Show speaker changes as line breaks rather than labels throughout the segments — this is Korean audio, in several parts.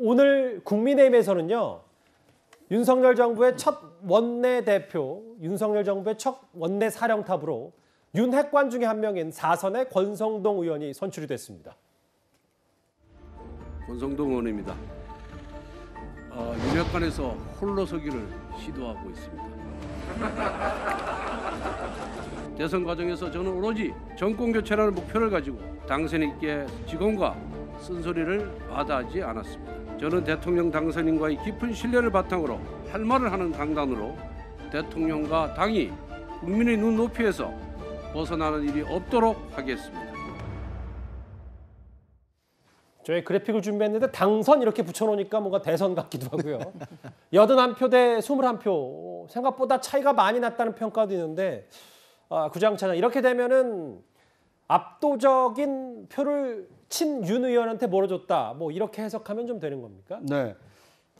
오늘 국민의힘에서는요. 윤석열 정부의 첫 원내대표, 윤석열 정부의 첫 원내사령탑으로 윤핵관 중에 한 명인 4선의 권성동 의원이 선출이 됐습니다.
권성동 의원입니다. 윤핵관에서 홀로 서기를 시도하고 있습니다. 대선 과정에서 저는 오로지 정권 교체라는 목표를 가지고 당선인께 직원과 쓴소리를 마다하지 않았습니다. 저는 대통령 당선인과의 깊은 신뢰를 바탕으로 할 말을 하는 강단으로 대통령과 당이 국민의 눈높이에서 벗어나는 일이 없도록 하겠습니다.
저희 그래픽을 준비했는데 당선 이렇게 붙여놓으니까 뭔가 대선 같기도 하고요. 81표 대 21표 생각보다 차이가 많이 났다는 평가도 있는데 구장차장 이렇게 되면은 압도적인 표를 친윤 의원한테 몰아줬다. 뭐 이렇게 해석하면 좀 되는 겁니까?
네.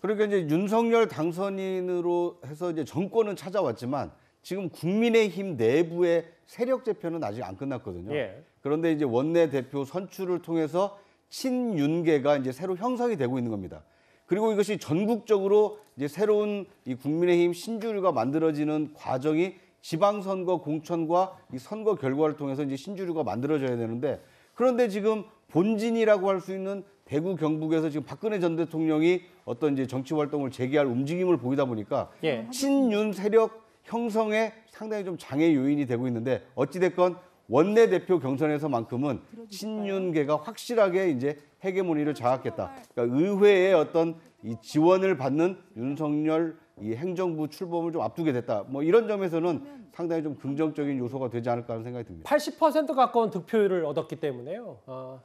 그러니까 이제 윤석열 당선인으로 해서 이제 정권은 찾아왔지만 지금 국민의힘 내부의 세력 재편은 아직 안 끝났거든요.
예.
그런데 이제 원내대표 선출을 통해서 친윤계가 이제 새로 형성이 되고 있는 겁니다. 그리고 이것이 전국적으로 이제 새로운 이 국민의힘 신주류가 만들어지는 과정이 지방선거 공천과 이 선거 결과를 통해서 이제 신주류가 만들어져야 되는데 그런데 지금 본진이라고 할 수 있는 대구 경북에서 지금 박근혜 전 대통령이 어떤 이제 정치 활동을 재개할 움직임을 보이다 보니까
예.
친윤 세력 형성에 상당히 좀 장애 요인이 되고 있는데 어찌됐건 원내대표 경선에서만큼은 친윤계가 확실하게 이제 헤게모니를 장악했다. 그러니까 의회의 어떤 이 지원을 받는 윤석열 이 행정부 출범을 좀 앞두게 됐다. 뭐 이런 점에서는 상당히 좀 긍정적인 요소가 되지 않을까 하는 생각이 듭니다.
80% 가까운 득표율을 얻었기 때문에요.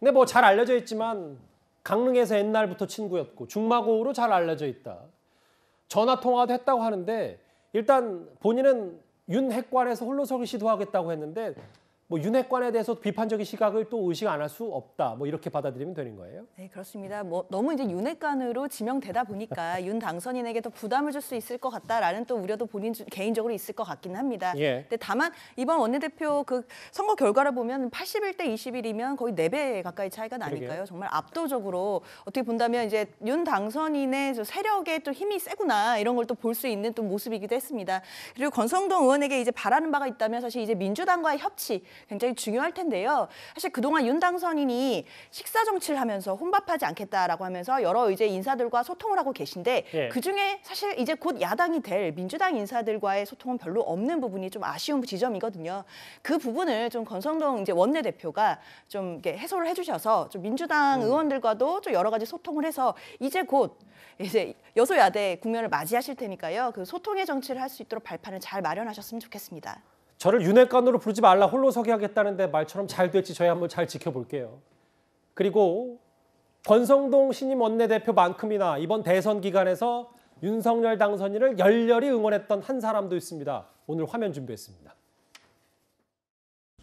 근데 뭐 잘 알려져 있지만 강릉에서 옛날부터 친구였고 중마고우로 잘 알려져 있다. 전화 통화도 했다고 하는데 일단 본인은 윤핵관에서 홀로서기 시도하겠다고 했는데 뭐 윤핵관에 대해서 비판적인 시각을 또 의식 안 할 수 없다. 뭐 이렇게 받아들이면 되는 거예요?
네, 그렇습니다. 뭐 너무 이제 윤핵관으로 지명되다 보니까 윤 당선인에게 더 부담을 줄 수 있을 것 같다라는 또 우려도 본인 개인적으로 있을 것 같기는 합니다.
예.
근데 다만 이번 원내대표 그 선거 결과를 보면 81대 21이면 거의 4배 가까이 차이가 나니까요.
그러게요.
정말 압도적으로 어떻게 본다면 이제 윤 당선인의 저 세력의 또 힘이 세구나 이런 걸 또 볼 수 있는 또 모습이기도 했습니다. 그리고 권성동 의원에게 이제 바라는 바가 있다면 사실 이제 민주당과의 협치 굉장히 중요할 텐데요. 사실 그동안 윤 당선인이 식사 정치를 하면서 혼밥하지 않겠다라고 하면서 여러 이제 인사들과 소통을 하고 계신데
예.
그중에 사실 이제 곧 야당이 될 민주당 인사들과의 소통은 별로 없는 부분이 좀 아쉬운 지점이거든요. 그 부분을 좀 권성동 이제 원내대표가 좀 이렇게 해소를 해주셔서 좀 민주당 의원들과도 좀 여러 가지 소통을 해서 이제 곧 이제 여소야대 국면을 맞이하실 테니까요. 그 소통의 정치를 할 수 있도록 발판을 잘 마련하셨으면 좋겠습니다.
저를 윤핵관으로 부르지 말라 홀로서기 하겠다는데 말처럼 잘 될지 저희 한번 잘 지켜볼게요. 그리고 권성동 신임 원내대표만큼이나 이번 대선 기간에서 윤석열 당선인을 열렬히 응원했던 한 사람도 있습니다. 오늘 화면 준비했습니다.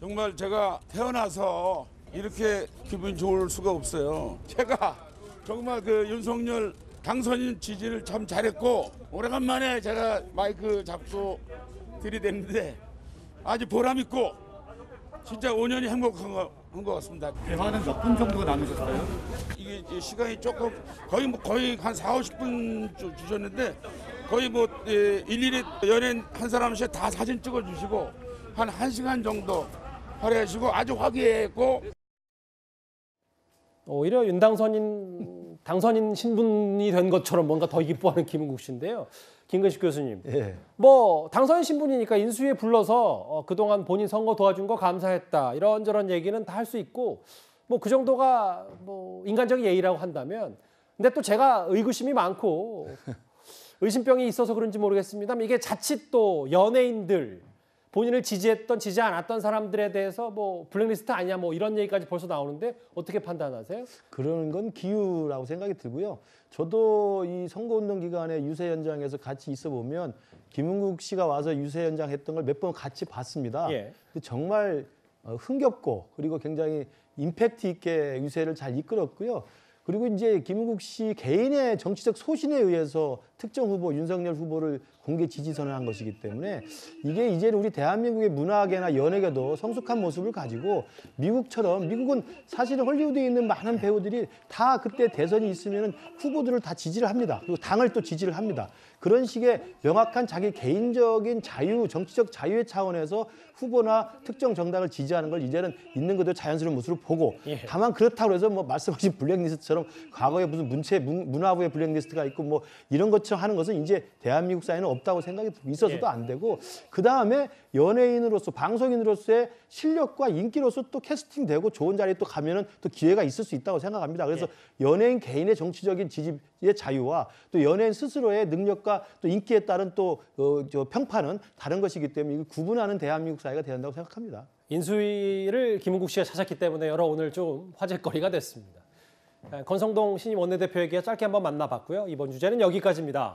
정말 제가 태어나서 이렇게 기분이 좋을 수가 없어요. 제가 정말 그 윤석열 당선인 지지를 참 잘했고 오래간만에 제가 마이크 잡고 들이댔는데 아주 보람 있고 진짜 5년이 행복한 것 같습니다.
대화는 몇 분 정도 나누셨어요?
이게 시간이 조금 거의 한 4, 50분 주셨는데 거의 뭐 일일이 연예인 한 사람씩 다 사진 찍어주시고 한 1시간 정도 할애하시고 아주 화기애애했고
오히려 윤 당선인 신분이 된 것처럼 뭔가 더 기뻐하는 김은국 씨인데요. 김근식 교수님,
예.
뭐 당선인 신분이니까 인수위에 불러서 그동안 본인 선거 도와준 거 감사했다 이런저런 얘기는 다 할 수 있고 뭐 그 정도가 뭐 인간적인 예의라고 한다면 근데 또 제가 의구심이 많고 의심병이 있어서 그런지 모르겠습니다만 이게 자칫 또 연예인들 본인을 지지했던 지지 않았던 사람들에 대해서 뭐 블랙리스트 아니냐 뭐 이런 얘기까지 벌써 나오는데 어떻게 판단하세요?
그런 건 기우라고 생각이 들고요. 저도 이 선거운동 기간에 유세 현장에서 같이 있어 보면 김은국 씨가 와서 유세 현장 했던 걸 몇 번 같이 봤습니다.
예.
정말 흥겹고 그리고 굉장히 임팩트 있게 유세를 잘 이끌었고요. 그리고 이제 김은국 씨 개인의 정치적 소신에 의해서 특정 후보 윤석열 후보를 공개 지지 선언한 것이기 때문에 이게 이제는 우리 대한민국의 문화계나 연예계도 성숙한 모습을 가지고 미국처럼 미국은 사실은 헐리우드에 있는 많은 배우들이 다 그때 대선이 있으면 후보들을 다 지지를 합니다. 그리고 당을 또 지지를 합니다. 그런 식의 명확한 자기 개인적인 자유, 정치적 자유의 차원에서 후보나 특정 정당을 지지하는 걸 이제는 있는 그대로 자연스러운 모습으로 보고 다만 그렇다고 해서 뭐 말씀하신 블랙리스트처럼 과거에 무슨 문화부의 블랙리스트가 있고 뭐 이런 것처럼 하는 것은 이제 대한민국 사회는 없다고 생각이 있어서도 안 되고 그다음에 연예인으로서 방송인으로서의 실력과 인기로서 또 캐스팅되고 좋은 자리에 또 가면은 또 기회가 있을 수 있다고 생각합니다. 그래서 연예인 개인의 정치적인 지지의 자유와 또 연예인 스스로의 능력과 또 인기에 따른 또 평판은 다른 것이기 때문에 이걸 구분하는 대한민국 사회가 돼야 한다고 생각합니다.
인수위를 김은국 씨가 찾았기 때문에 여러 오늘 좀 화제거리가 됐습니다. 권성동 신임 원내대표에게 짧게 한번 만나봤고요. 이번 주제는 여기까지입니다.